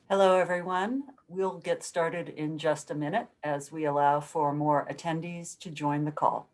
Hello, everyone. We'll get started in just a minute as we allow for more attendees to join the call.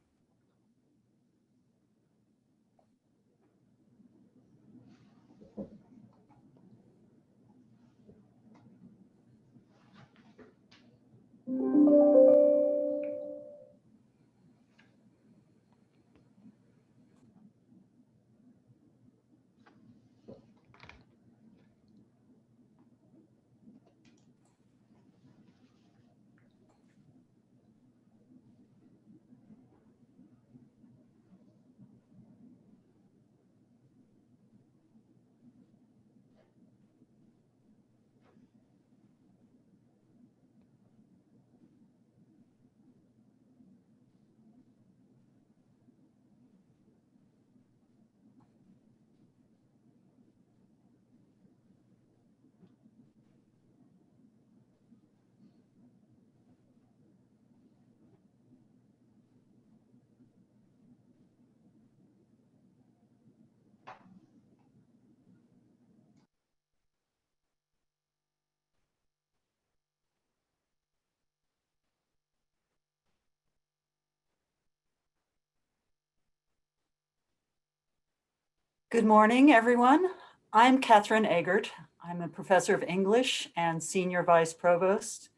Good morning, everyone. I'm Catherine Eggert. I'm a professor of English and senior vice provost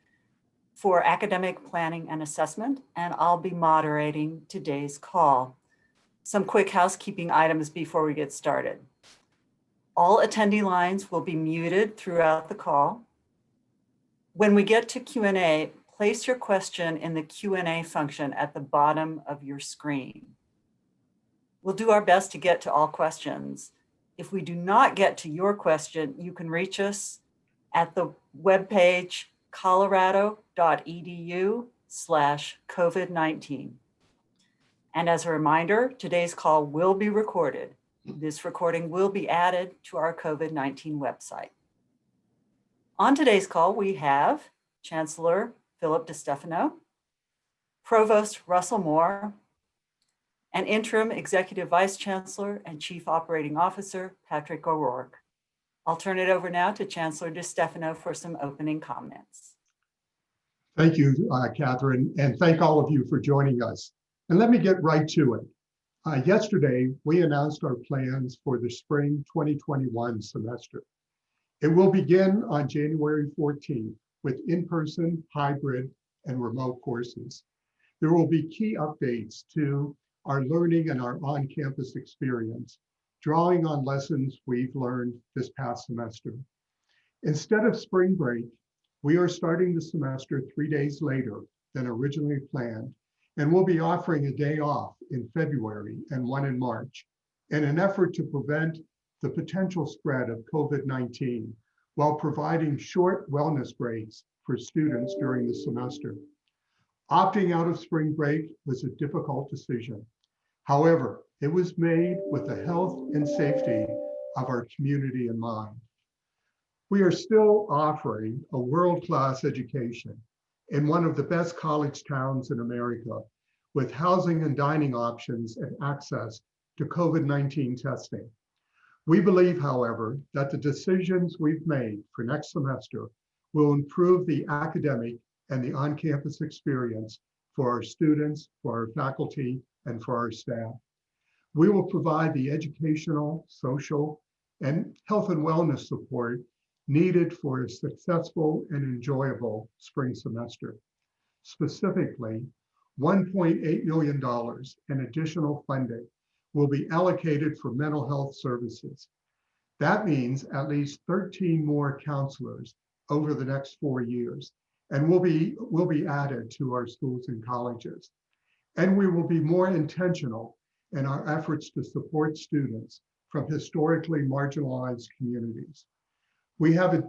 for academic planning and assessment, and I'll be moderating today's call. Some quick housekeeping items before we get started. All attendee lines will be muted throughout the call. When we get to Q&A, place your question in the Q&A function at the bottom of your screen. We'll do our best to get to all questions. If we do not get to your question, you can reach us at the webpage colorado.edu/COVID-19. And as a reminder, today's call will be recorded. This recording will be added to our COVID-19 website. On today's call, we have Chancellor DiStefano, Provost Russell Moore, and Interim Executive Vice Chancellor and Chief Operating Officer, Patrick O'Rourke. I'll turn it over now to Chancellor DiStefano for some opening comments. Thank you, Catherine, and thank all of you for joining us. And let me get right to it. Yesterday, we announced our plans for the spring 2021 semester. It will begin on January 14th with in-person, hybrid, and remote courses. There will be key updates to our learning and our on-campus experience, drawing on lessons we've learned this past semester. Instead of spring break, we are starting the semester 3 days later than originally planned, and we'll be offering a day off in February and one in March in an effort to prevent the potential spread of COVID-19 while providing short wellness breaks for students during the semester. Opting out of spring break was a difficult decision. However, it was made with the health and safety of our community in mind. We are still offering a world-class education in one of the best college towns in America, with housing and dining options and access to COVID-19 testing. We believe, however, that the decisions we've made for next semester will improve the academic and the on-campus experience for our students, for our faculty, and for our staff. We will provide the educational, social, and health and wellness support needed for a successful and enjoyable spring semester. Specifically, $1.8 million in additional funding will be allocated for mental health services. That means at least 13 more counselors over the next 4 years, and will be added to our schools and colleges. And we will be more intentional in our efforts to support students from historically marginalized communities. We have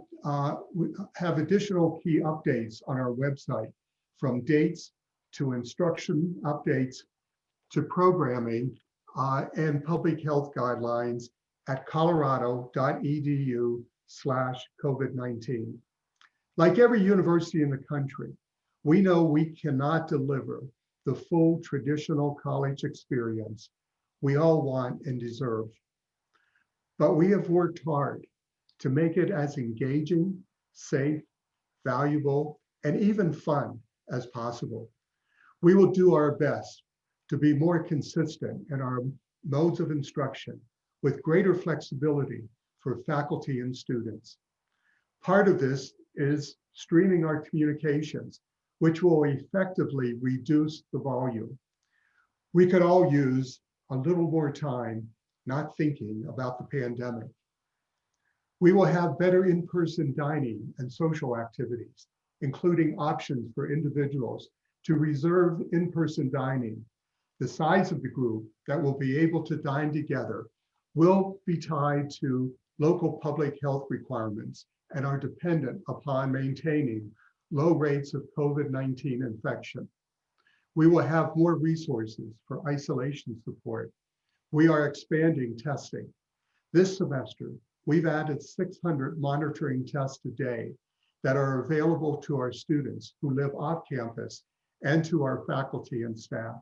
additional key updates on our website, from dates to instruction updates to programming and public health guidelines at colorado.edu/COVID-19. Like every university in the country, we know we cannot deliver the full traditional college experience we all want and deserve. But we have worked hard to make it as engaging, safe, valuable, and even fun as possible. We will do our best to be more consistent in our modes of instruction with greater flexibility for faculty and students. Part of this is streaming our communications, which will effectively reduce the volume. We could all use a little more time not thinking about the pandemic. We will have better in-person dining and social activities, including options for individuals to reserve in-person dining. The size of the group that will be able to dine together will be tied to local public health requirements and are dependent upon maintaining low rates of COVID-19 infection. We will have more resources for isolation support. We are expanding testing. This semester, we've added 600 monitoring tests a day that are available to our students who live off campus and to our faculty and staff.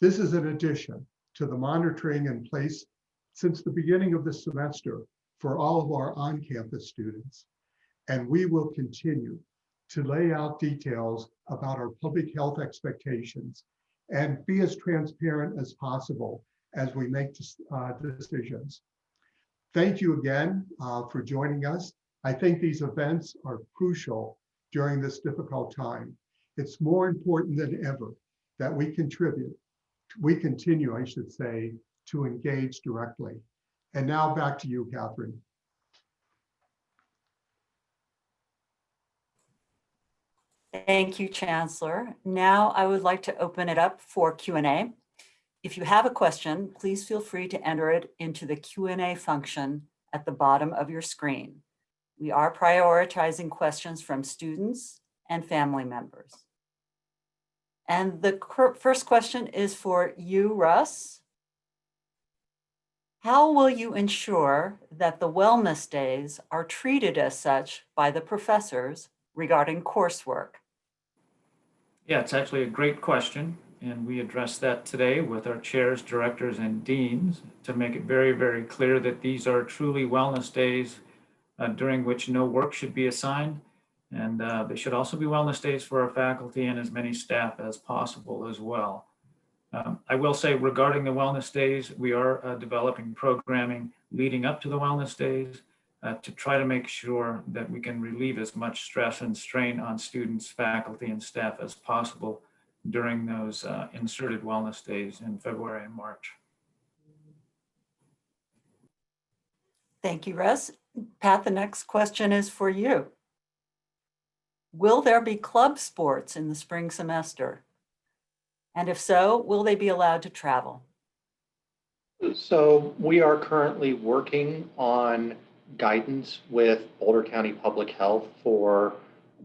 This is in addition to the monitoring in place since the beginning of the semester for all of our on-campus students. And we will continue to lay out details about our public health expectations and be as transparent as possible as we make decisions. Thank you again for joining us. I think these events are crucial during this difficult time. It's more important than ever that we continue, I should say, to engage directly. And now back to you, Catherine. Thank you, Chancellor. Now I would like to open it up for Q&A. If you have a question, please feel free to enter it into the Q&A function at the bottom of your screen. We are prioritizing questions from students and family members. And the first question is for you, Russ. How will you ensure that the wellness days are treated as such by the professors regarding coursework? Yeah, it's actually a great question, and we addressed that today with our chairs, directors, and deans to make it very, very clear that these are truly wellness days during which no work should be assigned, and they should also be wellness days for our faculty and as many staff as possible as well. I will say regarding the wellness days, we are developing programming leading up to the wellness days to try to make sure that we can relieve as much stress and strain on students, faculty, and staff as possible during those inserted wellness days in February and March. Thank you, Russ. Pat, the next question is for you. Will there be club sports in the spring semester? And if so, will they be allowed to travel? So we are currently working on guidance with Boulder County Public Health for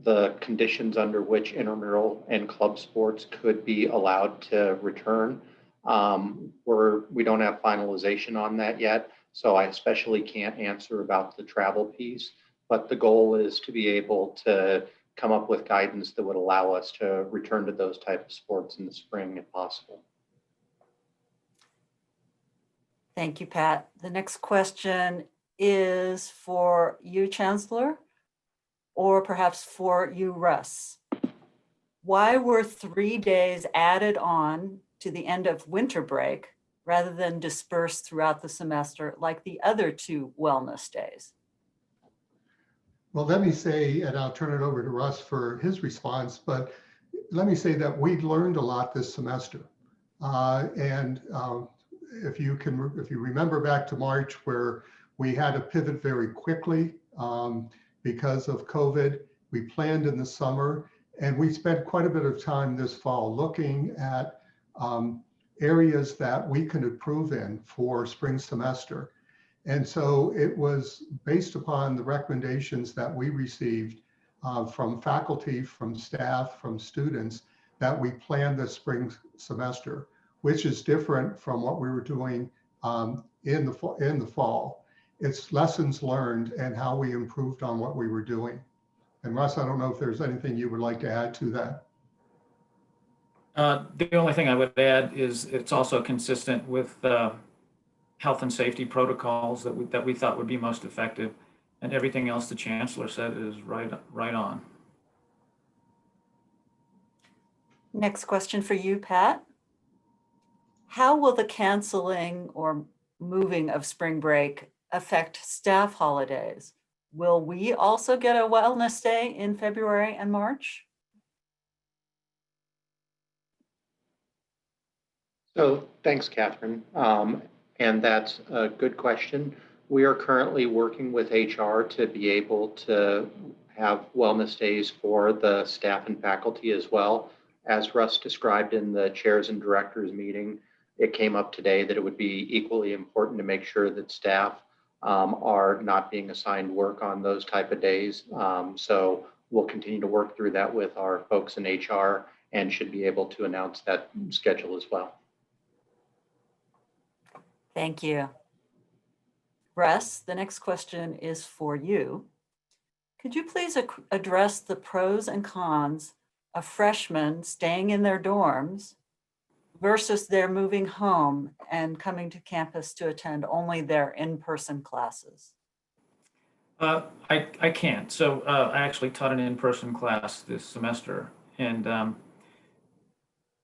the conditions under which intramural and club sports could be allowed to return. We don't have finalization on that yet, so I especially can't answer about the travel piece, but the goal is to be able to come up with guidance that would allow us to return to those type of sports in the spring if possible. Thank you, Pat. The next question is for you, Chancellor, or perhaps for you, Russ. Why were 3 days added on to the end of winter break rather than dispersed throughout the semester like the other 2 wellness days? Well, let me say, and I'll turn it over to Russ for his response, but let me say that we've learned a lot this semester. If you remember back to March where we had to pivot very quickly because of COVID, we planned in the summer, and we spent quite a bit of time this fall looking at areas that we can improve in for spring semester. And so it was based upon the recommendations that we received from faculty, from staff, from students, that we planned the spring semester, which is different from what we were doing in the fall. It's lessons learned and how we improved on what we were doing. And Russ, I don't know if there's anything you would like to add to that. The only thing I would add is it's also consistent with health and safety protocols that we thought would be most effective. And everything else the Chancellor said is right on. Next question for you, Pat. How will the canceling or moving of spring break affect staff holidays? Will we also get a wellness day in February and March? So thanks, Catherine. And that's a good question. We are currently working with HR to be able to have wellness days for the staff and faculty as well. As Russ described in the chairs and directors meeting, it came up today that it would be equally important to make sure that staff are not being assigned work on those type of days. So we'll continue to work through that with our folks in HR and should be able to announce that schedule as well. Thank you. Russ, the next question is for you. Could you please address the pros and cons of freshmen staying in their dorms versus their moving home and coming to campus to attend only their in-person classes? I can't. So I actually taught an in-person class this semester, and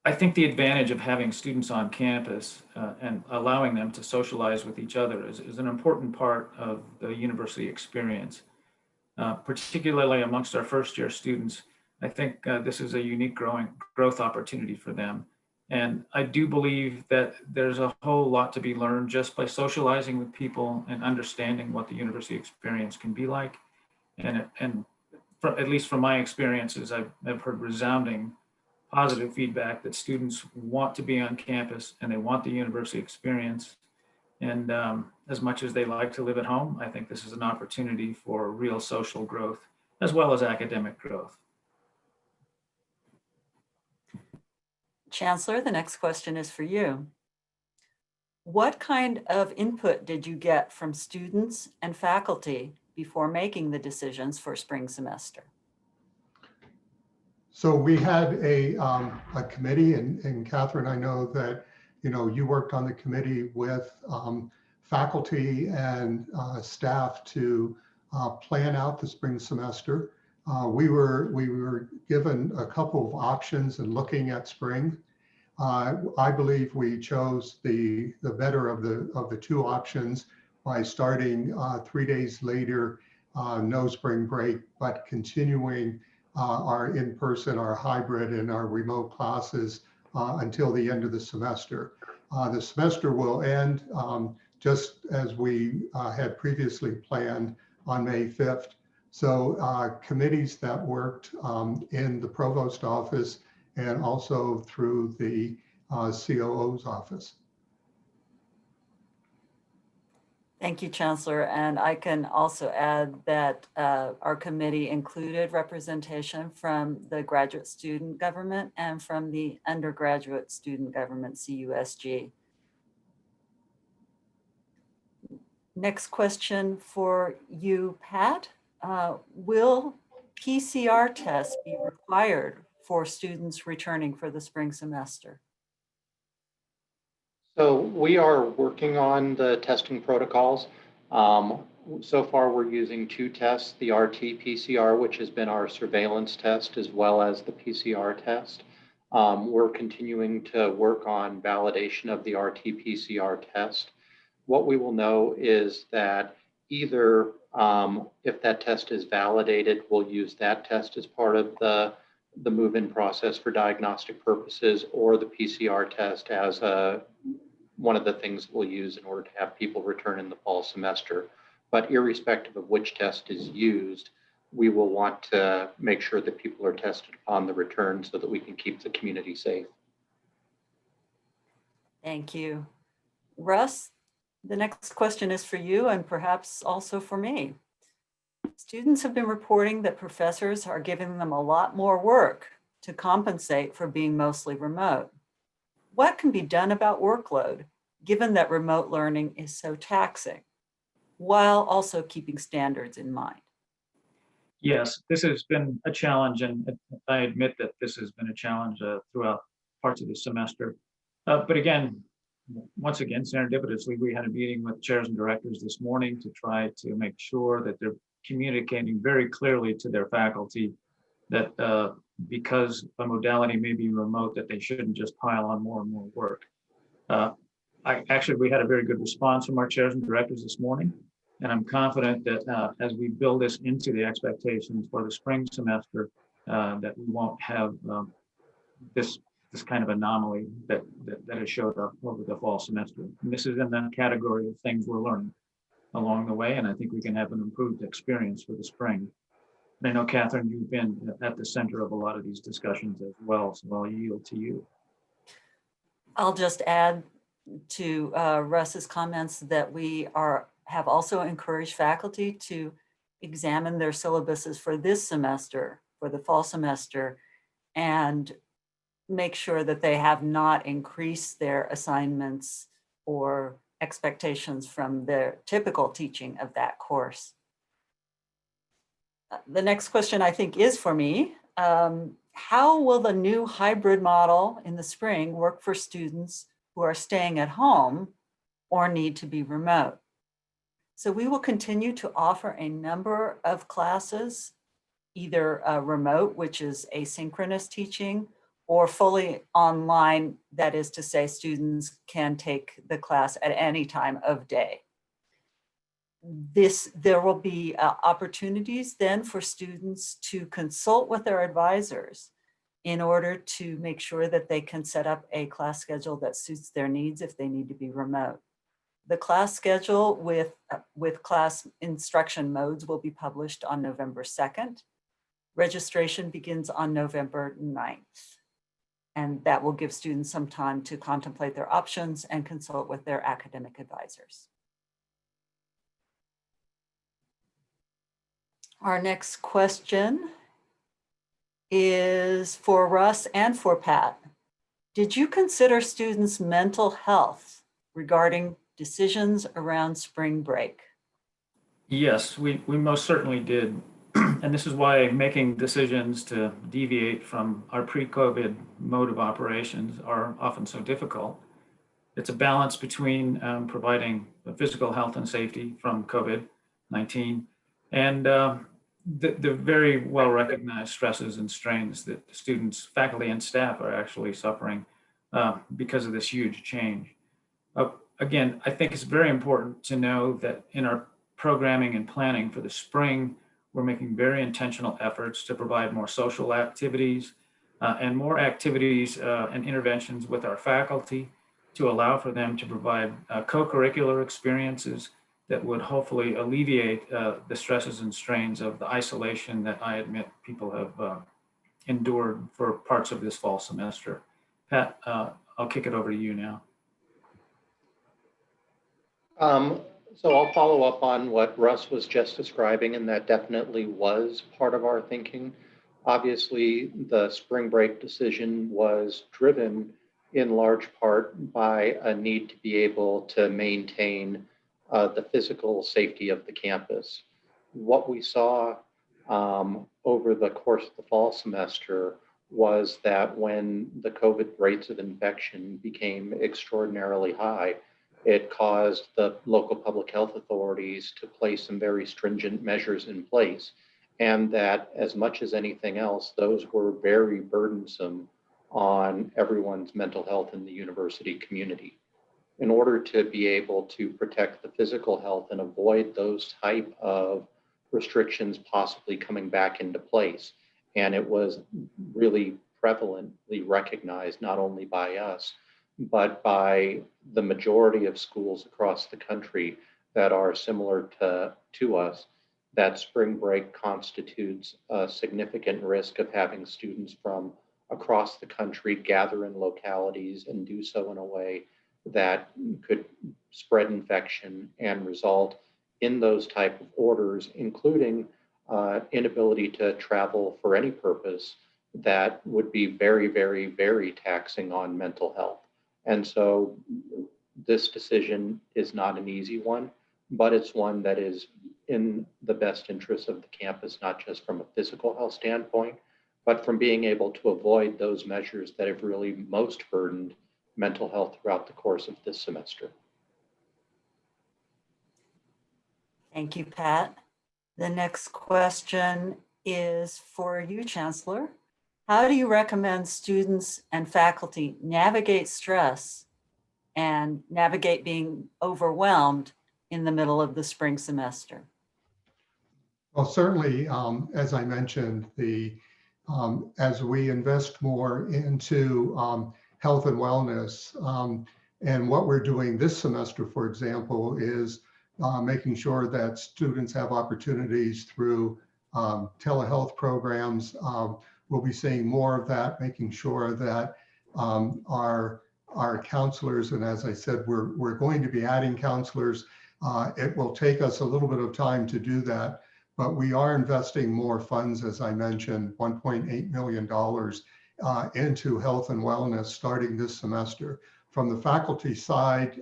I think the advantage of having students on campus and allowing them to socialize with each other is an important part of the university experience, particularly amongst our first-year students. I think this is a unique growth opportunity for them. And I do believe that there's a whole lot to be learned just by socializing with people and understanding what the university experience can be like. And at least from my experiences, I've heard resounding positive feedback that students want to be on campus and they want the university experience. And as much as they like to live at home, I think this is an opportunity for real social growth as well as academic growth. Chancellor, the next question is for you. What kind of input did you get from students and faculty before making the decisions for spring semester? So we had a committee, and Catherine, I know that you worked on the committee with faculty and staff to plan out the spring semester. We were given a couple of options in looking at spring. I believe we chose the better of the two options by starting 3 days later, no spring break, but continuing our in-person, our hybrid, and our remote classes until the end of the semester. The semester will end just as we had previously planned on May 5th. So committees that worked in the provost office and also through the COO's office. Thank you, Chancellor. And I can also add that our committee included representation from the graduate student government and from the undergraduate student government, CUSG. Next question for you, Pat. Will PCR tests be required for students returning for the spring semester? So we are working on the testing protocols. So far, we're using two tests, the RT-PCR, which has been our surveillance test, as well as the PCR test. We're continuing to work on validation of the RT-PCR test. What we will know is that either if that test is validated, we'll use that test as part of the move-in process for diagnostic purposes, or the PCR test as one of the things we'll use in order to have people return in the fall semester. But irrespective of which test is used, we will want to make sure that people are tested upon the return so that we can keep the community safe. Thank you. Russ, the next question is for you and perhaps also for me. Students have been reporting that professors are giving them a lot more work to compensate for being mostly remote. What can be done about workload, given that remote learning is so taxing, while also keeping standards in mind? Yes, this has been a challenge, and I admit that this has been a challenge throughout parts of the semester. But again, once again, serendipitously, we had a meeting with chairs and directors this morning to try to make sure that they're communicating very clearly to their faculty that because a modality may be remote, that they shouldn't just pile on more and more work. We had a very good response from our chairs and directors this morning, and I'm confident that as we build this into the expectations for the spring semester, that we won't have this kind of anomaly that has showed up over the fall semester. And this is in the category of things we're learning along the way, and I think we can have an improved experience for the spring. And I know, Catherine, you've been at the center of a lot of these discussions as well, so I'll yield to you. I'll just add to Russ's comments that we have also encouraged faculty to examine their syllabuses for this semester, for the fall semester, and make sure that they have not increased their assignments or expectations from their typical teaching of that course. The next question, I think, is for me. How will the new hybrid model in the spring work for students who are staying at home or need to be remote? So we will continue to offer a number of classes, either remote, which is asynchronous teaching, or fully online, that is to say students can take the class at any time of day. There will be opportunities then for students to consult with their advisors in order to make sure that they can set up a class schedule that suits their needs if they need to be remote. The class schedule with class instruction modes will be published on November 2nd. Registration begins on November 9th. And that will give students some time to contemplate their options and consult with their academic advisors. Our next question is for Russ and for Pat. Did you consider students' mental health regarding decisions around spring break? Yes, we most certainly did. And this is why making decisions to deviate from our pre-COVID mode of operations are often so difficult. It's a balance between providing physical health and safety from COVID-19 and the very well recognized stresses and strains that students, faculty, and staff are actually suffering because of this huge change. Again, I think it's very important to know that in our programming and planning for the spring, we're making very intentional efforts to provide more social activities and more activities and interventions with our faculty to allow for them to provide co-curricular experiences that would hopefully alleviate the stresses and strains of the isolation that I admit people have endured for parts of this fall semester. Pat, I'll kick it over to you now. So I'll follow up on what Russ was just describing, and that definitely was part of our thinking. Obviously, the spring break decision was driven in large part by a need to be able to maintain the physical safety of the campus. What we saw over the course of the fall semester was that when the COVID rates of infection became extraordinarily high, it caused the local public health authorities to place some very stringent measures in place. And that as much as anything else, those were very burdensome on everyone's mental health in the university community. In order to be able to protect the physical health and avoid those type of restrictions possibly coming back into place. And it was really prevalently recognized not only by us, but by the majority of schools across the country that are similar to us, that spring break constitutes a significant risk of having students from across the country gather in localities and do so in a way that could spread infection and result in those type of orders, including inability to travel for any purpose that would be very, very, very taxing on mental health. And so this decision is not an easy one, but it's one that is in the best interest of the campus, not just from a physical health standpoint, but from being able to avoid those measures that have really most burdened mental health throughout the course of this semester. Thank you, Pat. The next question is for you, Chancellor. How do you recommend students and faculty navigate stress and navigate being overwhelmed in the middle of the spring semester? Well, certainly, as I mentioned, as we invest more into health and wellness, and what we're doing this semester, for example, is making sure that students have opportunities through telehealth programs. We'll be seeing more of that, making sure that our counselors, and as I said, we're going to be adding counselors. It will take us a little bit of time to do that, but we are investing more funds, as I mentioned, $1.8 million into health and wellness starting this semester. From the faculty side,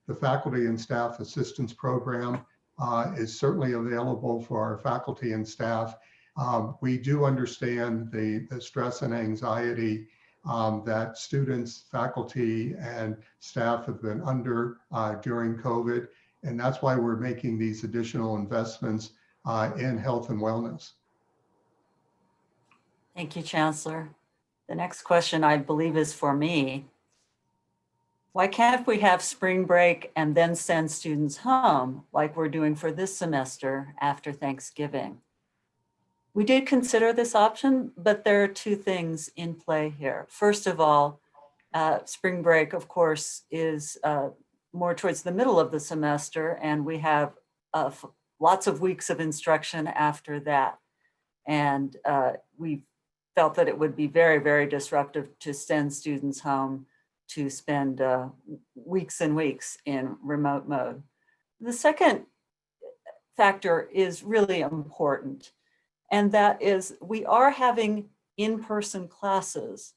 the Faculty and Staff Assistance Program is certainly available for our faculty and staff. We do understand the stress and anxiety that students, faculty, and staff have been under during COVID, and that's why we're making these additional investments in health and wellness. Thank you, Chancellor. The next question, I believe, is for me. Why can't we have spring break and then send students home like we're doing for this semester after Thanksgiving? We did consider this option, but there are two things in play here. First of all, spring break, of course, is more towards the middle of the semester, and we have lots of weeks of instruction after that. And we felt that it would be very, very disruptive to send students home to spend weeks and weeks in remote mode. The second factor is really important, and that is we are having in-person classes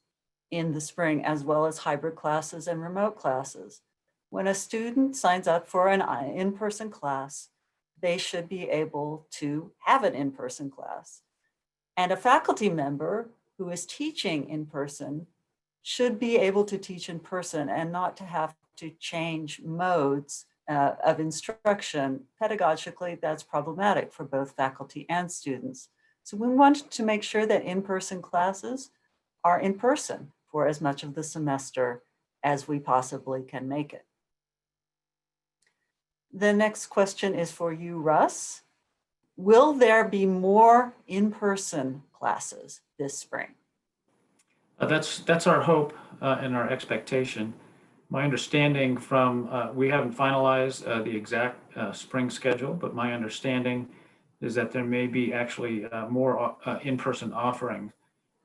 in the spring, as well as hybrid classes and remote classes. When a student signs up for an in-person class, they should be able to have an in-person class. And a faculty member who is teaching in person should be able to teach in person and not to have to change modes of instruction. Pedagogically, that's problematic for both faculty and students. So we want to make sure that in-person classes are in person for as much of the semester as we possibly can make it. The next question is for you, Russ. Will there be more in-person classes this spring? That's our hope and our expectation. My understanding from, we haven't finalized the exact spring schedule, but my understanding is that there may be actually more in-person offerings.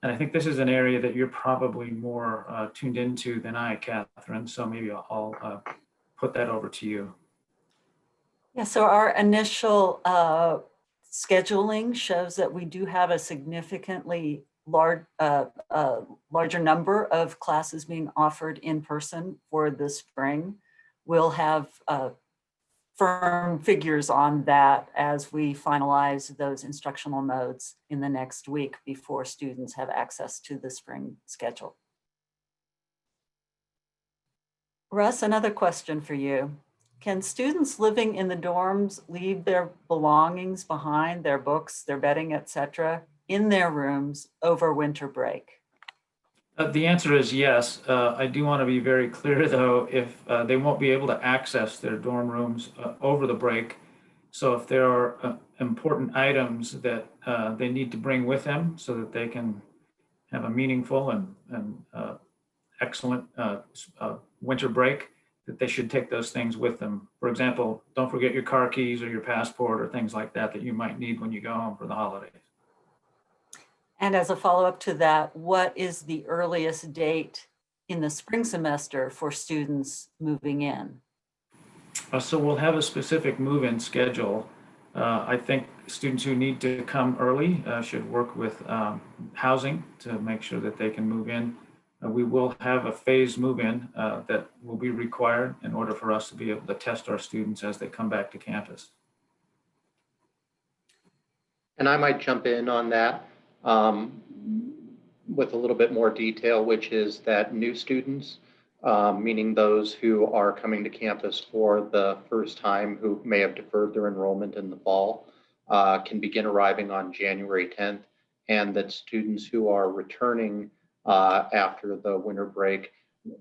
And I think this is an area that you're probably more tuned into than I, Catherine, so maybe I'll put that over to you. Yeah, so our initial scheduling shows that we do have a significantly larger number of classes being offered in person for the spring. We'll have firm figures on that as we finalize those instructional modes in the next week before students have access to the spring schedule. Russ, another question for you. Can students living in the dorms leave their belongings behind, their books, their bedding, etc., in their rooms over winter break? The answer is yes. I do want to be very clear, though, if they won't be able to access their dorm rooms over the break. So if there are important items that they need to bring with them so that they can have a meaningful and excellent winter break, that they should take those things with them. For example, don't forget your car keys or your passport or things like that that you might need when you go home for the holidays. And as a follow-up to that, what is the earliest date in the spring semester for students moving in? So we'll have a specific move-in schedule. I think students who need to come early should work with housing to make sure that they can move in. We will have a phased move-in that will be required in order for us to be able to test our students as they come back to campus. And I might jump in on that with a little bit more detail, which is that new students meaning those who are coming to campus for the first time who may have deferred their enrollment in the fall can begin arriving on January 10th, and that students who are returning after the winter break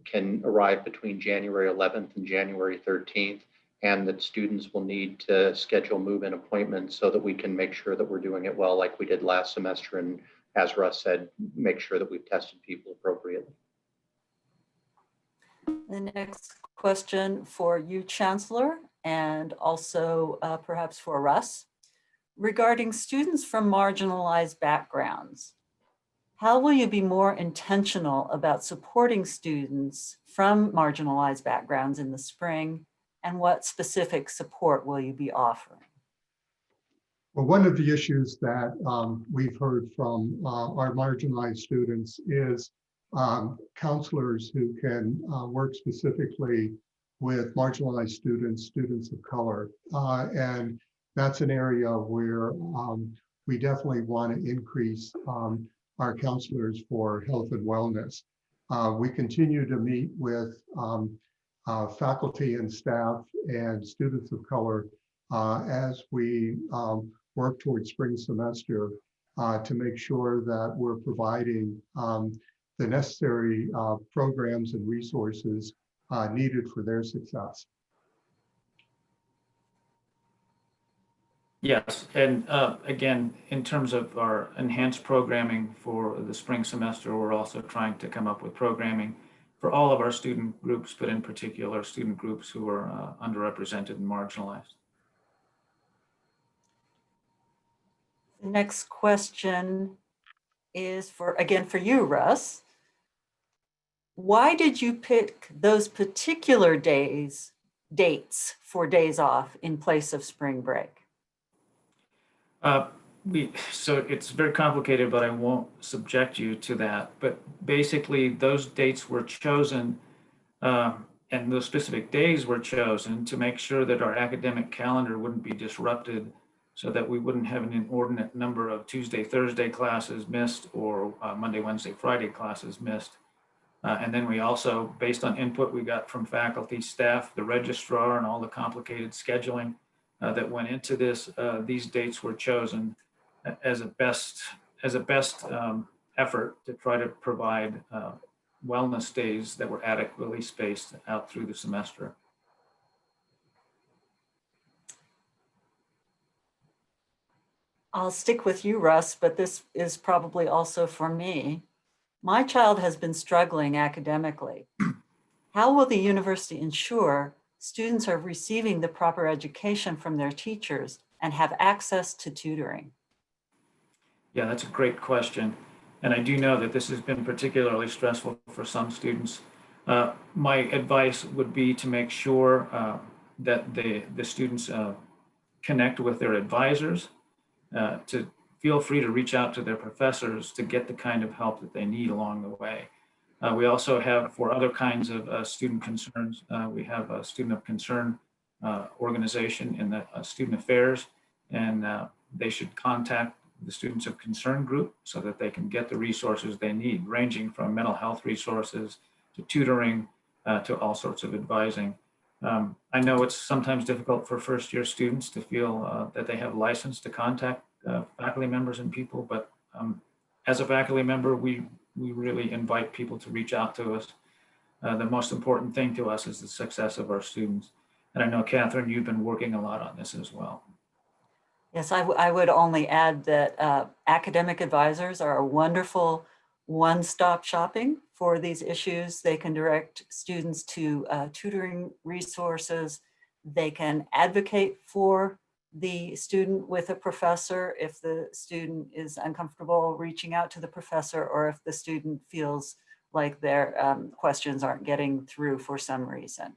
can arrive between January 11th and January 13th, and that students will need to schedule move-in appointments so that we can make sure that we're doing it well like we did last semester, and as Russ said, make sure that we've tested people appropriately. The next question for you, Chancellor, and also perhaps for Russ. Regarding students from marginalized backgrounds, how will you be more intentional about supporting students from marginalized backgrounds in the spring, and what specific support will you be offering? Well, one of the issues that we've heard from our marginalized students is counselors who can work specifically with marginalized students, students of color. And that's an area where we definitely want to increase our counselors for health and wellness. We continue to meet with faculty and staff and students of color as we work towards spring semester to make sure that we're providing the necessary programs and resources needed for their success. Yes, and again, in terms of our enhanced programming for the spring semester, we're also trying to come up with programming for all of our student groups, but in particular, student groups who are underrepresented and marginalized. The next question is again for you, Russ. Why did you pick those particular dates for days off in place of spring break? So it's very complicated, but I won't subject you to that. But basically, those dates were chosen and those specific days were chosen to make sure that our academic calendar wouldn't be disrupted, so that we wouldn't have an inordinate number of Tuesday, Thursday classes missed, or Monday, Wednesday, Friday classes missed. And then we also, based on input we got from faculty, staff, the registrar, and all the complicated scheduling that went into this, these dates were chosen as a best effort to try to provide wellness days that were adequately spaced out through the semester. I'll stick with you, Russ, but this is probably also for me. My child has been struggling academically. How will the university ensure students are receiving the proper education from their teachers and have access to tutoring? Yeah, that's a great question. And I do know that this has been particularly stressful for some students. My advice would be to make sure that the students connect with their advisors, to feel free to reach out to their professors to get the kind of help that they need along the way. We also have, for other kinds of student concerns, we have a student of concern organization in the student affairs, and they should contact the students of concern group so that they can get the resources they need, ranging from mental health resources to tutoring to all sorts of advising. I know it's sometimes difficult for first year students to feel that they have license to contact faculty members and people, but as a faculty member, we really invite people to reach out to us. The most important thing to us is the success of our students. And I know, Catherine, you've been working a lot on this as well. Yes, I would only add that academic advisors are a wonderful one-stop shopping for these issues. They can direct students to tutoring resources. They can advocate for the student with a professor if the student is uncomfortable reaching out to the professor, or if the student feels like their questions aren't getting through for some reason.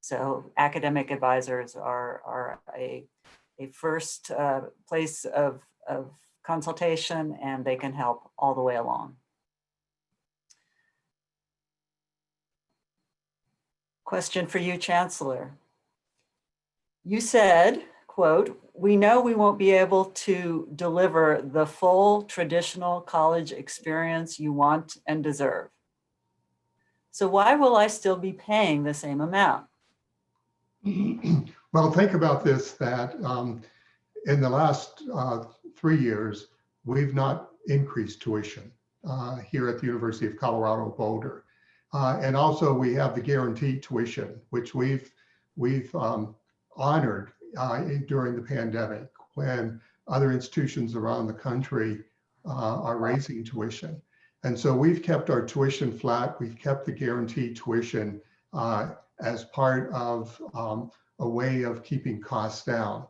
So academic advisors are a first place of consultation, and they can help all the way along. Question for you, Chancellor. You said, quote, "We know we won't be able to deliver the full traditional college experience you want and deserve. So why will I still be paying the same amount? Well, think about this, that in the last 3 years, we've not increased tuition here at the University of Colorado Boulder. And also we have the guaranteed tuition, which we've honored during the pandemic when other institutions around the country are raising tuition. And so we've kept our tuition flat. We've kept the guaranteed tuition as part of a way of keeping costs down.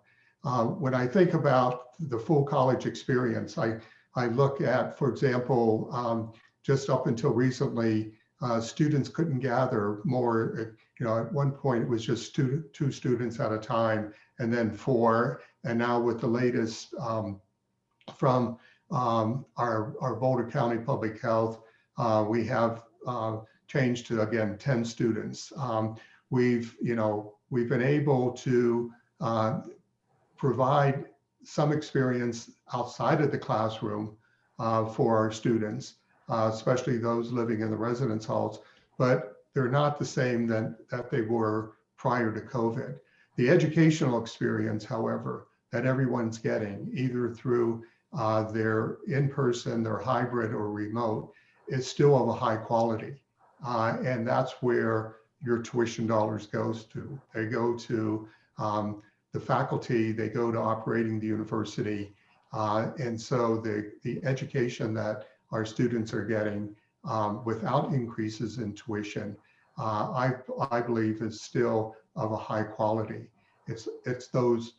When I think about the full college experience, I look at, for example, just up until recently, students couldn't gather more. At one point it was just two students at a time, and then 4. And now with the latest from our Boulder County Public Health, we have changed to, again, 10 students. We've been able to provide some experience outside of the classroom for our students, especially those living in the residence halls, but they're not the same that they were prior to COVID. The educational experience, however, that everyone's getting, either through their in-person, their hybrid or remote, is still of a high quality. And that's where your tuition dollars goes to. They go to the faculty, they go to operating the university. And so the education that our students are getting without increases in tuition, I believe is still of a high quality. It's those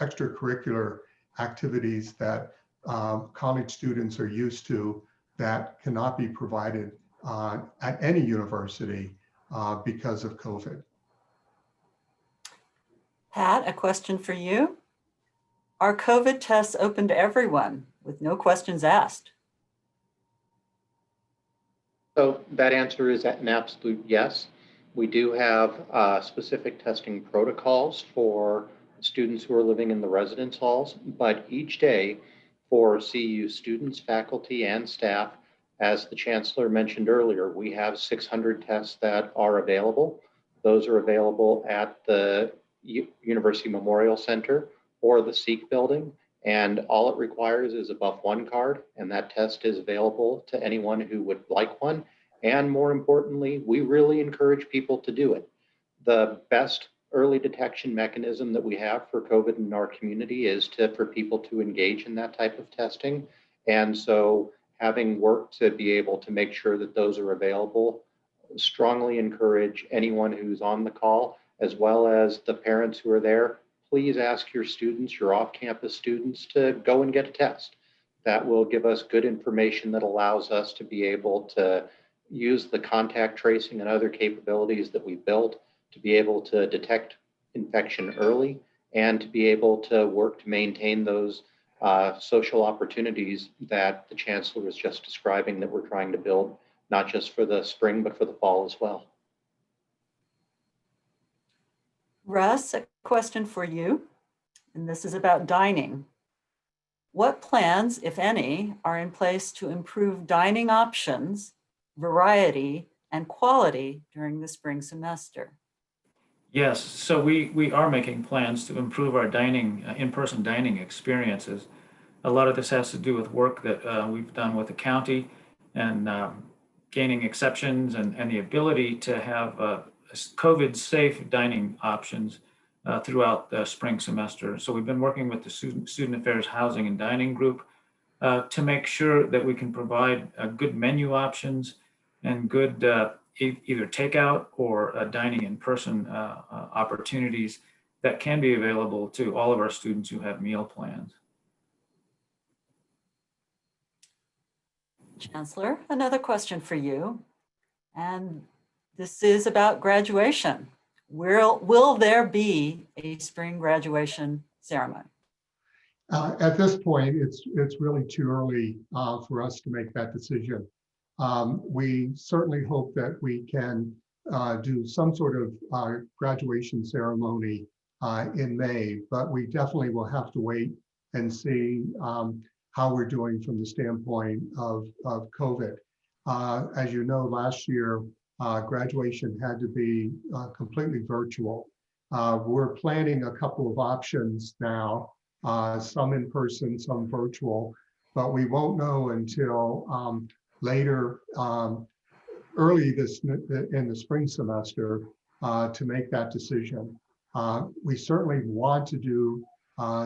extracurricular activities that college students are used to that cannot be provided at any university because of COVID. Pat, a question for you. Are COVID tests open to everyone with no questions asked? So that answer is an absolute yes. We do have specific testing protocols for students who are living in the residence halls, but each day for CU students, faculty, and staff, as the Chancellor mentioned earlier, we have 600 tests that are available. Those are available at the University Memorial Center or the Seek building, and all it requires is a Buff1 card, and that test is available to anyone who would like one. And more importantly, we really encourage people to do it. The best early detection mechanism that we have for COVID in our community is for people to engage in that type of testing. And so having worked to be able to make sure that those are available, strongly encourage anyone who's on the call, as well as the parents who are there, please ask your students, your off-campus students, to go and get a test. That will give us good information that allows us to be able to use the contact tracing and other capabilities that we built to be able to detect infection early and to be able to work to maintain those social opportunities that the Chancellor was just describing that we're trying to build, not just for the spring, but for the fall as well. Russ, a question for you, and this is about dining. What plans, if any, are in place to improve dining options, variety, and quality during the spring semester? Yes, so we are making plans to improve our dining, in-person dining experiences. A lot of this has to do with work that we've done with the county and gaining exceptions and the ability to have COVID-safe dining options throughout the spring semester. So we've been working with the Student Affairs Housing and Dining Group to make sure that we can provide good menu options and good either takeout or dining in person opportunities that can be available to all of our students who have meal plans. Chancellor, another question for you. And this is about graduation. Will there be a spring graduation ceremony? At this point, it's really too early for us to make that decision. We certainly hope that we can do some sort of graduation ceremony in May, but we definitely will have to wait and see how we're doing from the standpoint of COVID. As you know, last year, graduation had to be completely virtual. We're planning a couple of options now, some in person, some virtual, but we won't know until later, early in the spring semester to make that decision. We certainly want to do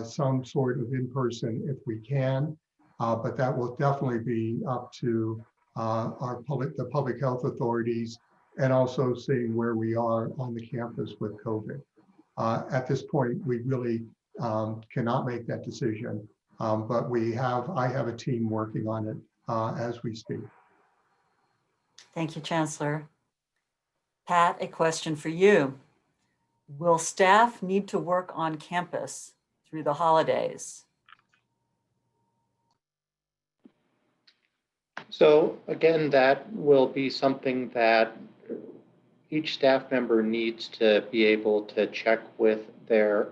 some sort of in-person if we can, but that will definitely be up to the public health authorities, and also seeing where we are on the campus with COVID. At this point, we really cannot make that decision, but I have a team working on it as we speak. Thank you, Chancellor. Pat, a question for you. Will staff need to work on campus through the holidays? So again, that will be something that each staff member needs to be able to check with their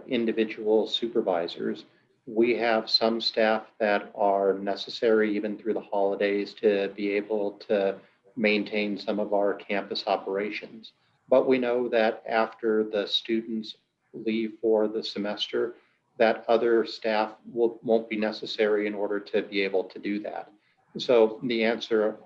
individual supervisors. We have some staff that are necessary even through the holidays to be able to maintain some of our campus operations. But we know that after the students leave for the semester, that other staff won't be necessary in order to be able to do that. So the answer,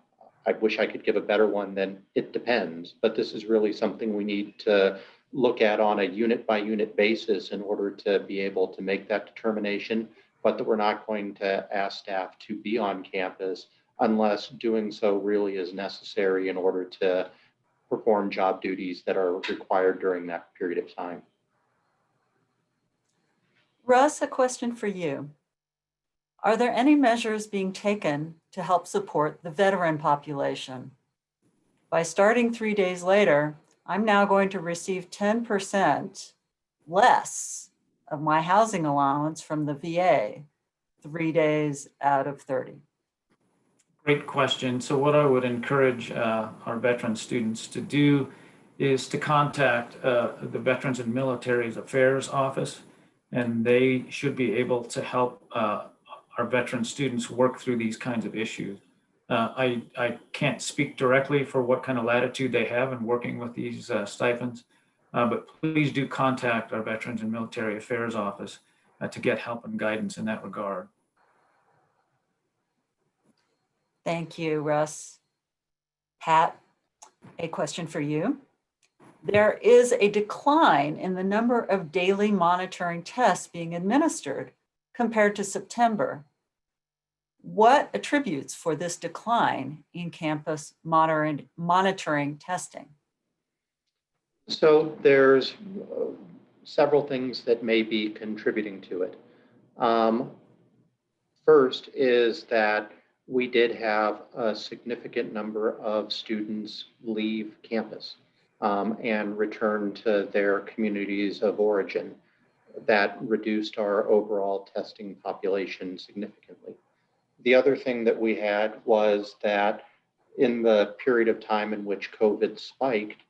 I wish I could give a better one than it depends, but this is really something we need to look at on a unit by unit basis in order to be able to make that determination, but that we're not going to ask staff to be on campus unless doing so really is necessary in order to perform job duties that are required during that period of time. Russ, a question for you. Are there any measures being taken to help support the veteran population? By starting 3 days later, I'm now going to receive 10% less of my housing allowance from the VA, 3 days out of 30. Great question. So what I would encourage our veteran students to do is to contact the Veterans and Military Affairs Office, and they should be able to help our veteran students work through these kinds of issues. I can't speak directly for what kind of latitude they have in working with these stipends, but please do contact our Veterans and Military Affairs Office to get help and guidance in that regard. Thank you, Russ. Pat, a question for you. There is a decline in the number of daily monitoring tests being administered compared to September. What attributes for this decline in campus monitoring testing? So there's several things that may be contributing to it. First is that we did have a significant number of students leave campus and return to their communities of origin. That reduced our overall testing population significantly. The other thing that we had was that in the period of time in which COVID spiked,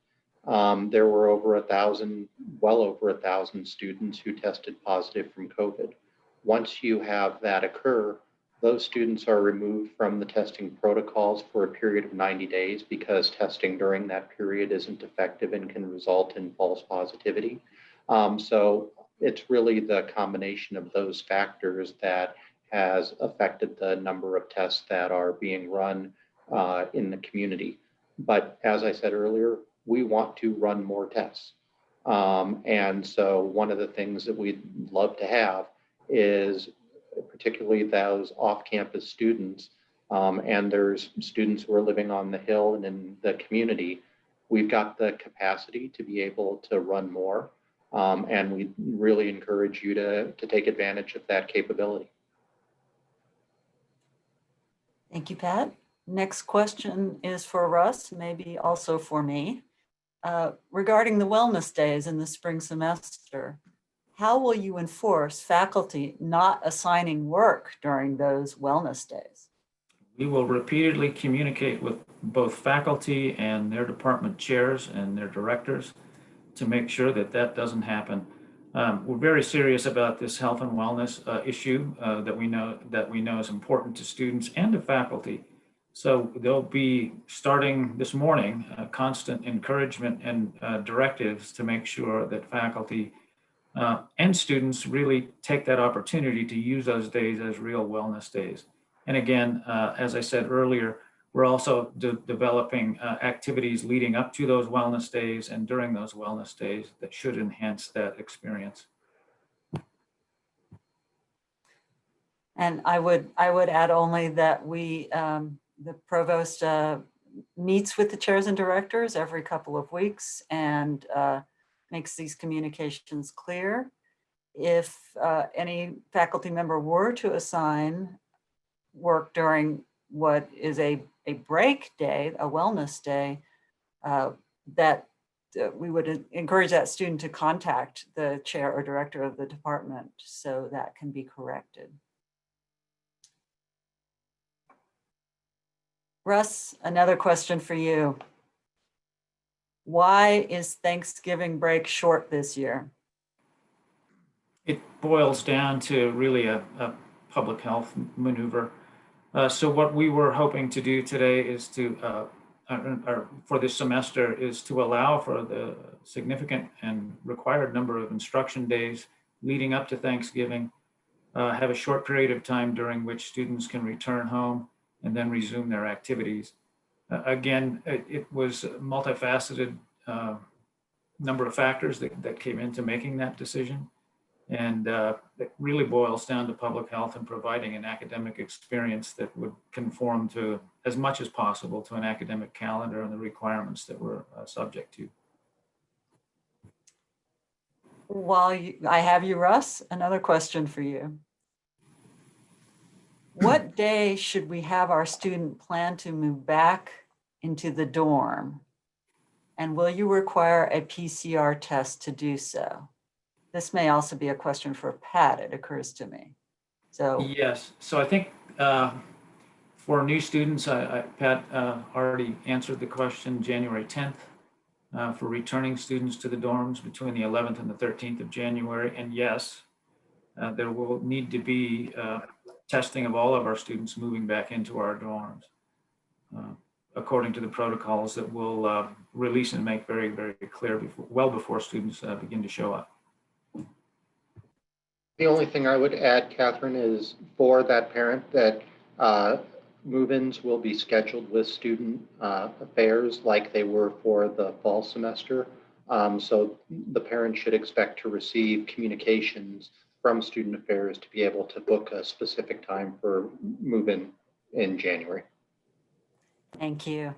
there were well over 1,000 students who tested positive from COVID. Once you have that occur, those students are removed from the testing protocols for a period of 90 days because testing during that period isn't effective and can result in false positivity. So it's really the combination of those factors that has affected the number of tests that are being run in the community. But as I said earlier, we want to run more tests. And so one of the things that we'd love to have is particularly those off-campus students, and there's students who are living on the Hill and in the community. We've got the capacity to be able to run more, and we really encourage you to take advantage of that capability. Thank you, Pat. Next question is for Russ, maybe also for me. Regarding the wellness days in the spring semester, how will you enforce faculty not assigning work during those wellness days? We will repeatedly communicate with both faculty and their department chairs and their directors to make sure that that doesn't happen. We're very serious about this health and wellness issue that we know is important to students and to faculty. So they'll be starting this morning, constant encouragement and directives to make sure that faculty and students really take that opportunity to use those days as real wellness days. And again, as I said earlier, we're also developing activities leading up to those wellness days and during those wellness days that should enhance that experience. And I would add only that we, the provost meets with the chairs and directors every couple of weeks and makes these communications clear. If any faculty member were to assign work during what is a break day, a wellness day, that we would encourage that student to contact the chair or director of the department so that can be corrected. Russ, another question for you. Why is Thanksgiving break short this year? It boils down to really a public health maneuver. So what we were hoping to do today is to, or for this semester, is to allow for the significant and required number of instruction days leading up to Thanksgiving, have a short period of time during which students can return home and then resume their activities. Again, it was a multifaceted number of factors that came into making that decision. And it really boils down to public health and providing an academic experience that would conform to, as much as possible, to an academic calendar and the requirements that we're subject to. While I have you, Russ, another question for you. What day should we have our student plan to move back into the dorm? And will you require a PCR test to do so? This may also be a question for Pat, it occurs to me. So yes, so I think for new students, Pat already answered the question, January 10th. For returning students to the dorms between the 11th and the 13th of January. And yes, there will need to be testing of all of our students moving back into our dorms, according to the protocols that we'll release and make very, very clear well before students begin to show up. The only thing I would add, Catherine, is for that parent that move-ins will be scheduled with student affairs like they were for the fall semester. So the parent should expect to receive communications from student affairs to be able to book a specific time for move-in in January. thank you.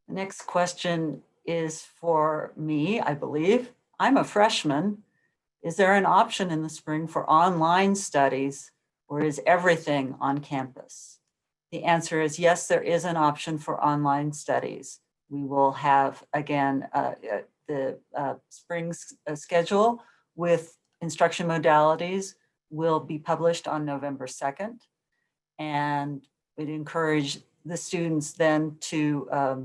The next question is for me, I believe. I'm a freshman. Is there an option in the spring for online studies, or is everything on campus? The answer is yes, there is an option for online studies. We will have, again, the spring schedule with instruction modalities will be published on November 2nd. And we'd encourage the students then to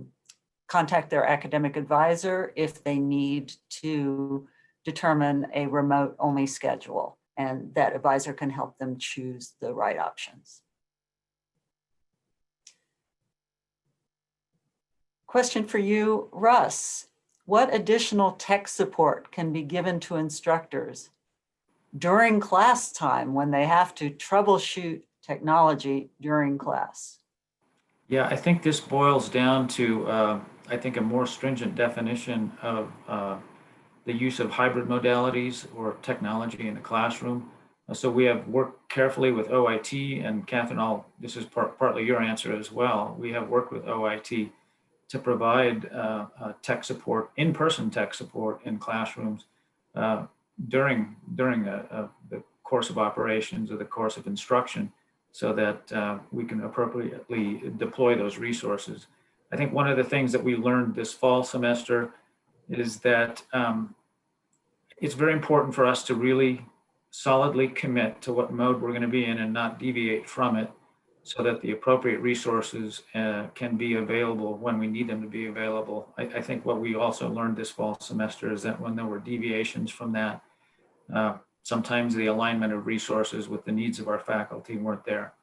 contact their academic advisor if they need to determine a remote only schedule, and that advisor can help them choose the right options. Question for you, Russ. What additional tech support can be given to instructors during class time when they have to troubleshoot technology during class? Yeah, I think this boils down to, I think, a more stringent definition of the use of hybrid modalities or technology in the classroom. So we have worked carefully with OIT, and Catherine, this is partly your answer as well. We have worked with OIT to provide tech support, in-person tech support in classrooms during the course of operations or the course of instruction, so that we can appropriately deploy those resources. I think one of the things that we learned this fall semester is that it's very important for us to really solidly commit to what mode we're going to be in and not deviate from it, so that the appropriate resources can be available when we need them to be available. I think what we also learned this fall semester is that when there were deviations from that, sometimes the alignment of resources with the needs of our faculty weren't there.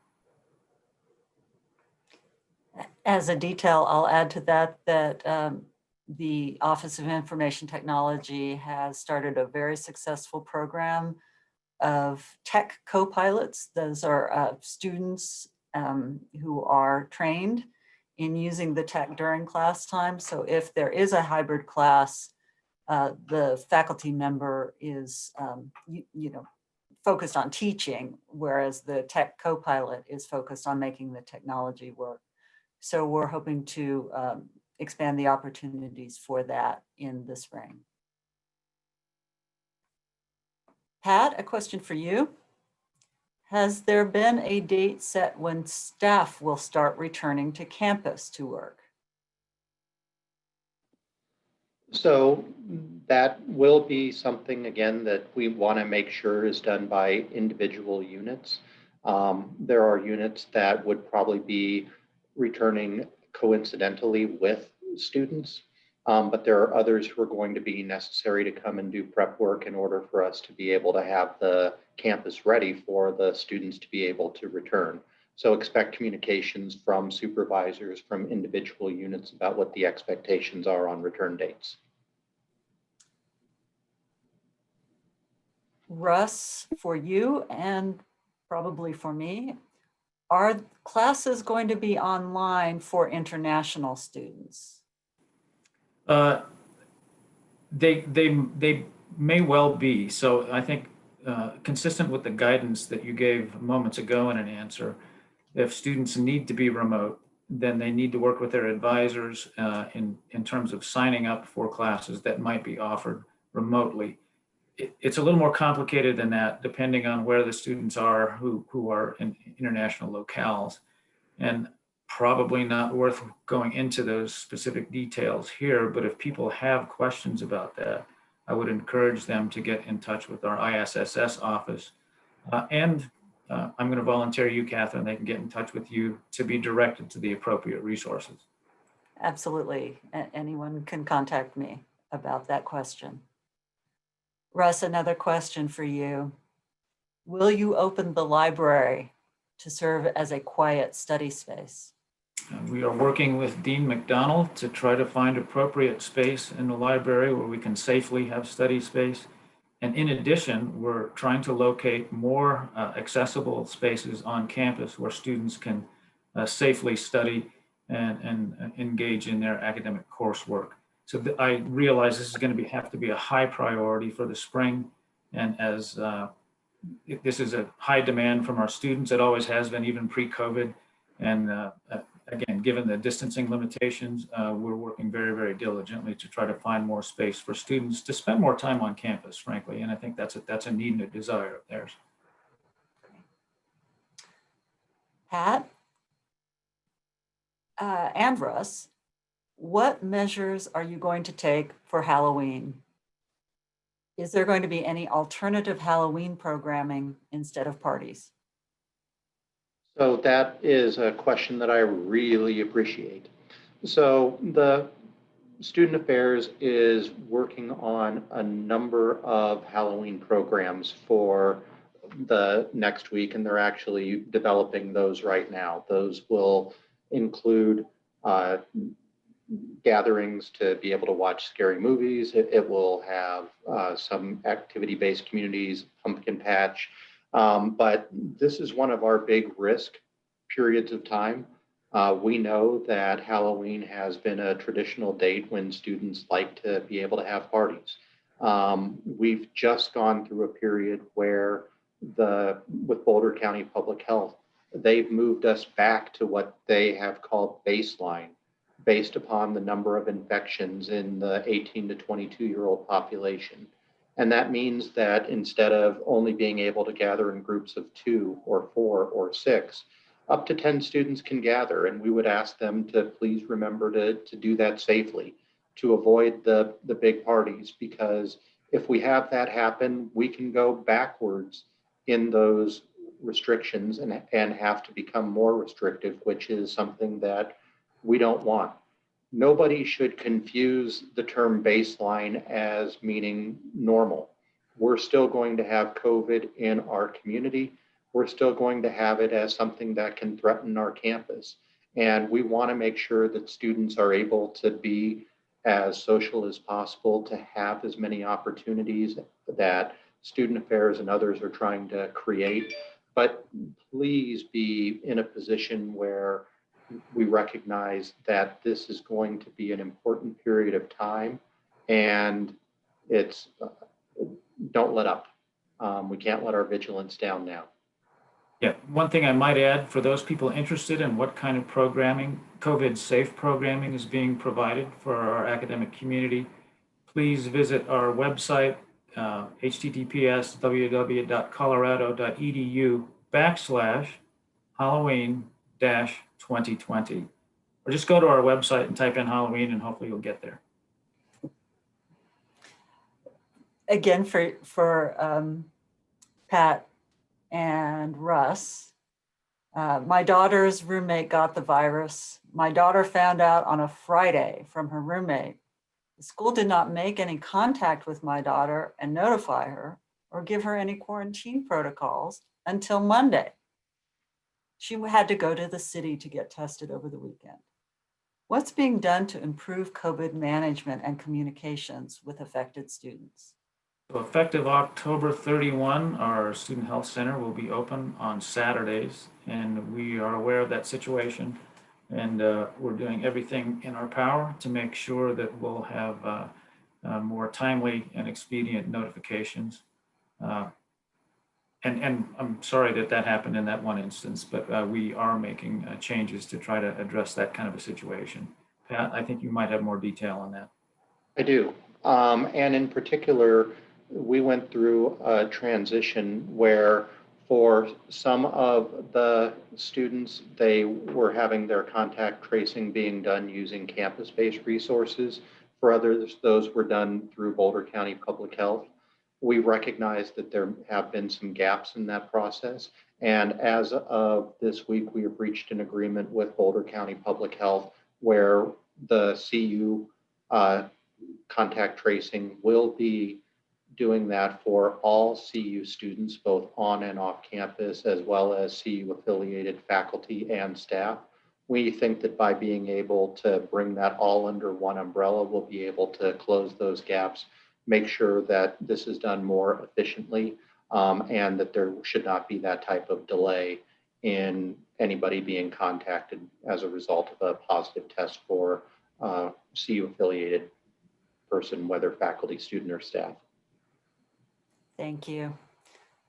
As a detail, I'll add to that the Office of Information Technology has started a very successful program of tech co-pilots. Those are students who are trained in using the tech during class time. So if there is a hybrid class, the faculty member is, focused on teaching, whereas the tech co-pilot is focused on making the technology work. So we're hoping to expand the opportunities for that in the spring. Pat, a question for you. Has there been a date set when staff will start returning to campus to work? So that will be something, again, that we want to make sure is done by individual units. There are units that would probably be returning coincidentally with students, but there are others who are going to be necessary to come and do prep work in order for us to be able to have the campus ready for the students to be able to return. So expect communications from supervisors, from individual units about what the expectations are on return dates. Russ, for you and probably for me, are classes going to be online for international students? They may well be. So I think consistent with the guidance that you gave moments ago in an answer, if students need to be remote, then they need to work with their advisors in terms of signing up for classes that might be offered remotely. It's a little more complicated than that, depending on where the students are who are in international locales, and probably not worth going into those specific details here. But if people have questions about that, I would encourage them to get in touch with our ISSS office. And I'm going to volunteer you, Catherine, they can get in touch with you to be directed to the appropriate resources. Absolutely. Anyone can contact me about that question. Russ, another question for you. Will you open the library to serve as a quiet study space? We are working with Dean McDonald to try to find appropriate space in the library where we can safely have study space. And in addition, we're trying to locate more accessible spaces on campus where students can safely study and engage in their academic coursework. So I realize this is going to have to be a high priority for the spring. And as this is a high demand from our students, it always has been, even pre-COVID. And again, given the distancing limitations, we're working very, very diligently to try to find more space for students to spend more time on campus, frankly. And I think that's a need and a desire of theirs. Pat and Russ, what measures are you going to take for Halloween? Is there going to be any alternative Halloween programming instead of parties? So that is a question that I really appreciate. So the Student Affairs is working on a number of Halloween programs for the next week, and they're actually developing those right now. Those will include gatherings to be able to watch scary movies. It will have some activity-based communities, pumpkin patch. But this is one of our big risk periods of time. We know that Halloween has been a traditional date when students like to be able to have parties. We've just gone through a period where with Boulder County Public Health, they've moved us back to what they have called baseline, based upon the number of infections in the 18 to 22-year-old population. And that means that instead of only being able to gather in groups of 2 or 4 or 6, up to 10 students can gather. And we would ask them to please remember to do that safely, to avoid the big parties, because if we have that happen, we can go backwards in those restrictions and have to become more restrictive, which is something that we don't want. Nobody should confuse the term baseline as meaning normal. We're still going to have COVID in our community. We're still going to have it as something that can threaten our campus. And we want to make sure that students are able to be as social as possible, to have as many opportunities that student affairs and others are trying to create. But please be in a position where we recognize that this is going to be an important period of time, and it's don't let up. We can't let our vigilance down now. Yeah, one thing I might add for those people interested in what kind of programming, COVID safe programming is being provided for our academic community, please visit our website, https://Halloween-2020. Or just go to our website and type in Halloween and hopefully you'll get there. Again, for Pat and Russ, my daughter's roommate got the virus. My daughter found out on a Friday from her roommate. The school did not make any contact with my daughter and notify her or give her any quarantine protocols until Monday. She had to go to the city to get tested over the weekend. What's being done to improve COVID management and communications with affected students? So effective October 31, our Student Health Center will be open on Saturdays, and we are aware of that situation, and we're doing everything in our power to make sure that we'll have more timely and expedient notifications. And I'm sorry that happened in that one instance, but we are making changes to try to address that kind of a situation. Pat, I think you might have more detail on that. I do. And in particular, we went through a transition where for some of the students, they were having their contact tracing being done using campus-based resources. For others, those were done through Boulder County Public Health. We recognize that there have been some gaps in that process. And as of this week, we have reached an agreement with Boulder County Public Health where the CU contact tracing will be doing that for all CU students, both on and off campus, as well as CU affiliated faculty and staff. We think that by being able to bring that all under one umbrella, we'll be able to close those gaps, make sure that this is done more efficiently, and that there should not be that type of delay in anybody being contacted as a result of a positive test for CU affiliated person, whether faculty, student, or staff. Thank you.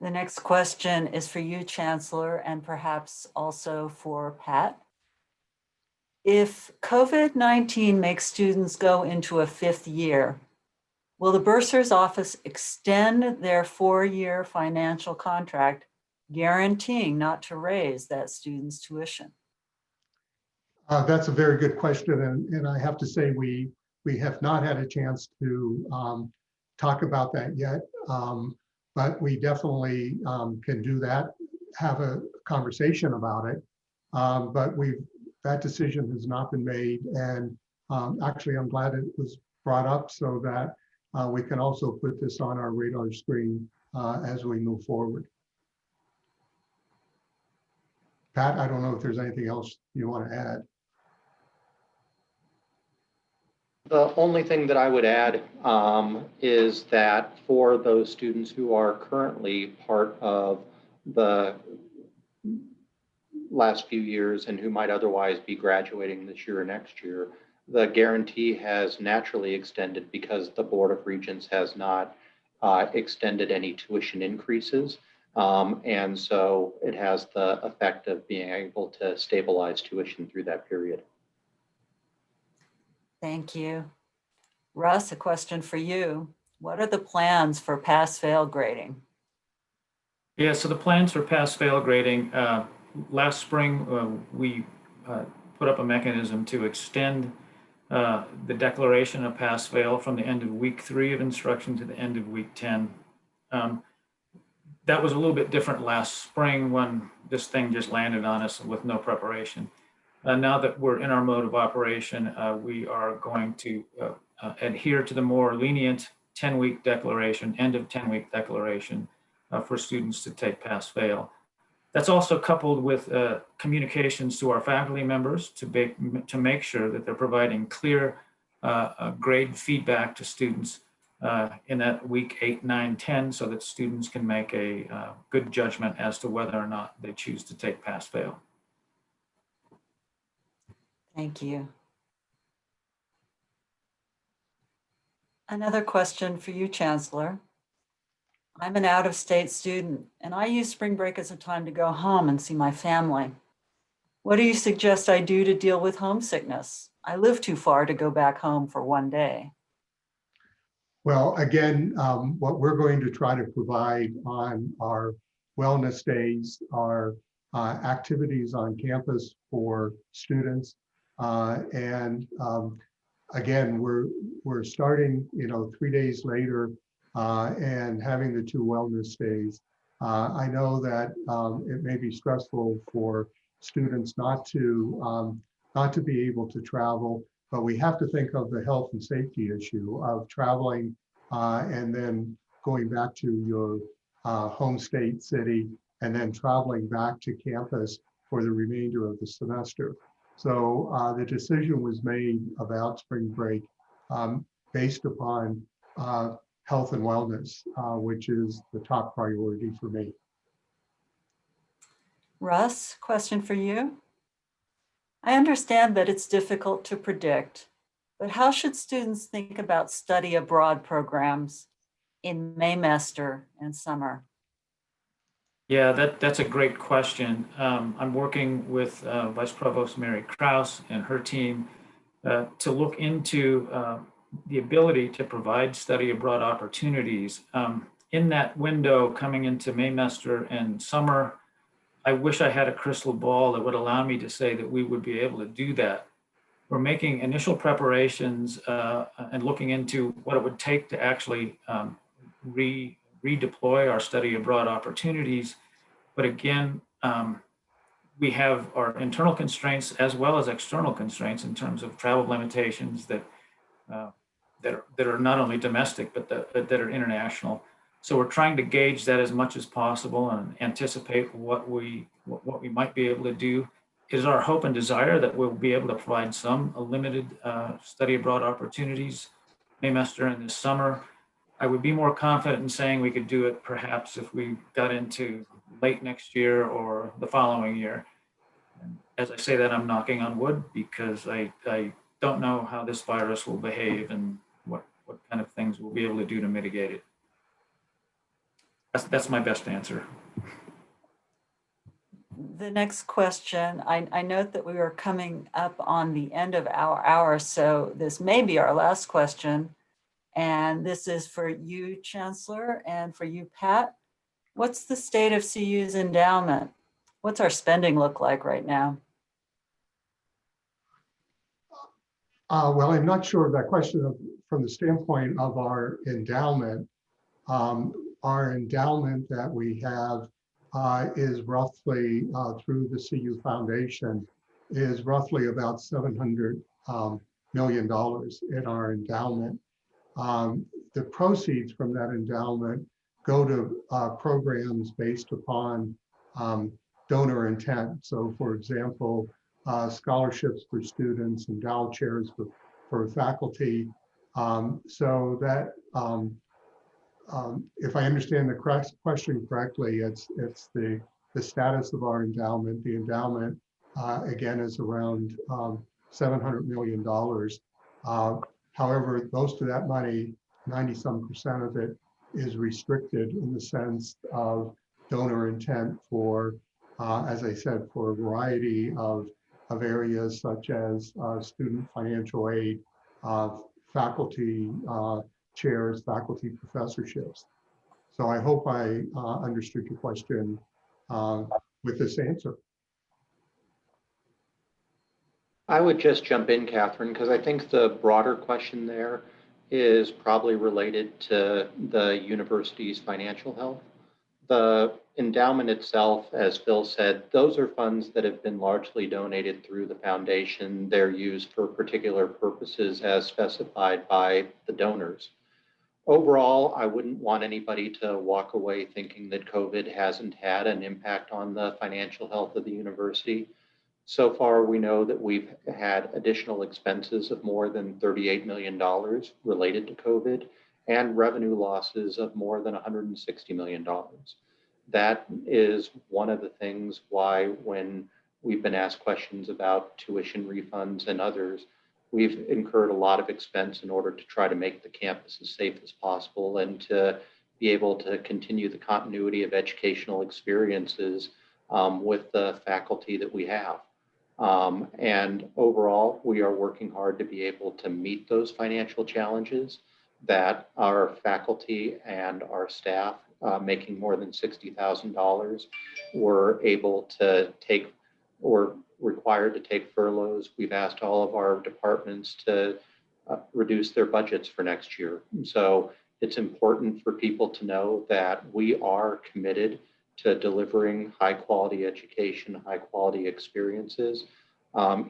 The next question is for you, Chancellor, and perhaps also for Pat. If COVID-19 makes students go into a 5th year, will the bursar's office extend their 4-year financial contract guaranteeing not to raise that student's tuition? That's a very good question. And I have to say, we have not had a chance to talk about that yet. But we definitely can do that, have a conversation about it. But that decision has not been made. And actually, I'm glad it was brought up so that we can also put this on our radar screen as we move forward. Pat, I don't know if there's anything else you want to add. The only thing that I would add is that for those students who are currently part of the last few years and who might otherwise be graduating this year or next year, the guarantee has naturally extended because the Board of Regents has not extended any tuition increases. And so it has the effect of being able to stabilize tuition through that period. Thank you. Russ, a question for you. What are the plans for pass-fail grading? Yeah, so the plans for pass-fail grading, last spring, we put up a mechanism to extend the declaration of pass-fail from the end of week 3 of instruction to the end of week 10. That was a little bit different last spring when this thing just landed on us with no preparation. Now that we're in our mode of operation, we are going to adhere to the more lenient 10-week declaration, end of 10-week declaration for students to take pass-fail. That's also coupled with communications to our faculty members to make sure that they're providing clear grade feedback to students in that week 8, 9, 10, so that students can make a good judgment as to whether or not they choose to take pass-fail. Thank you. Another question for you, Chancellor. I'm an out-of-state student, and I use spring break as a time to go home and see my family. What do you suggest I do to deal with homesickness? I live too far to go back home for one day. Well, again, what we're going to try to provide on our wellness days are activities on campus for students. Again, we're starting, 3 days later and having the 2 wellness days. I know that it may be stressful for students not to be able to travel, but we have to think of the health and safety issue of traveling and then going back to your home state city and then traveling back to campus for the remainder of the semester. So the decision was made about spring break based upon health and wellness, which is the top priority for me. Russ, question for you. I understand that it's difficult to predict, but how should students think about study abroad programs in Maymester and summer? Yeah, that's a great question. I'm working with Vice Provost Mary Krause and her team to look into the ability to provide study abroad opportunities. In that window coming into Maymester and summer, I wish I had a crystal ball that would allow me to say that we would be able to do that. We're making initial preparations and looking into what it would take to actually redeploy our study abroad opportunities. But again, we have our internal constraints as well as external constraints in terms of travel limitations that are not only domestic, but that are international. So we're trying to gauge that as much as possible and anticipate what we might be able to do. It is our hope and desire that we'll be able to provide some limited study abroad opportunities Maymester and this summer. I would be more confident in saying we could do it perhaps if we got into late next year or the following year. And as I say that, I'm knocking on wood because I don't know how this virus will behave and what kind of things we'll be able to do to mitigate it. That's my best answer. The next question, I note that we are coming up on the end of our hour, so this may be our last question. And this is for you, Chancellor, and for you, Pat. What's the state of CU's endowment? What's our spending look like right now? Well, I'm not sure of that question from the standpoint of our endowment. Our endowment that we have is roughly through the CU Foundation is roughly about $700 million in our endowment. The proceeds from that endowment go to programs based upon donor intent. So for example, scholarships for students, endowed chairs for faculty. So that if I understand the question correctly, it's the status of our endowment. The endowment, again, is around $700 million. However, most of that money, 90-some% of it, is restricted in the sense of donor intent for, as I said, for a variety of areas such as student financial aid, faculty chairs, faculty professorships. So I hope I understood your question with this answer. I would just jump in, Catherine, because I think the broader question there is probably related to the university's financial health. The endowment itself, as Phil said, those are funds that have been largely donated through the foundation. They're used for particular purposes as specified by the donors. Overall, I wouldn't want anybody to walk away thinking that COVID hasn't had an impact on the financial health of the university. So far, we know that we've had additional expenses of more than $38 million related to COVID and revenue losses of more than $160 million. That is one of the things why when we've been asked questions about tuition refunds and others, we've incurred a lot of expense in order to try to make the campus as safe as possible and to be able to continue the continuity of educational experiences with the faculty that we have. And overall, we are working hard to be able to meet those financial challenges that our faculty and our staff making more than $60,000 were able to take or required to take furloughs. We've asked all of our departments to reduce their budgets for next year. So it's important for people to know that we are committed to delivering high quality education, high quality experiences,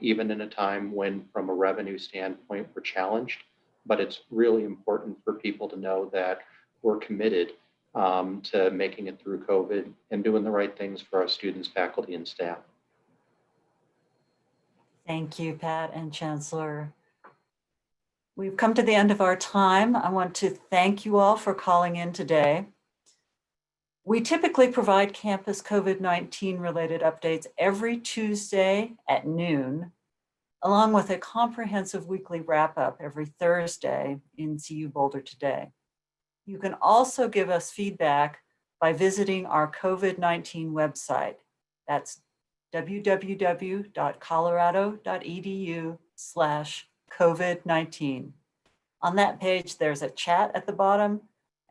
even in a time when from a revenue standpoint, we're challenged. But it's really important for people to know that we're committed to making it through COVID and doing the right things for our students, faculty, and staff. Thank you, Pat and Chancellor. We've come to the end of our time. I want to thank you all for calling in today. We typically provide campus COVID-19 related updates every Tuesday at noon, along with a comprehensive weekly wrap-up every Thursday in CU Boulder Today. You can also give us feedback by visiting our COVID-19 website. That's www.colorado.edu/COVID-19. On that page, there's a chat at the bottom,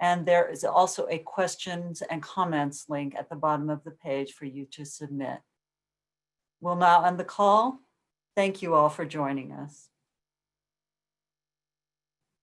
and there is also a questions and comments link at the bottom of the page for you to submit. We'll now end the call. Thank you all for joining us.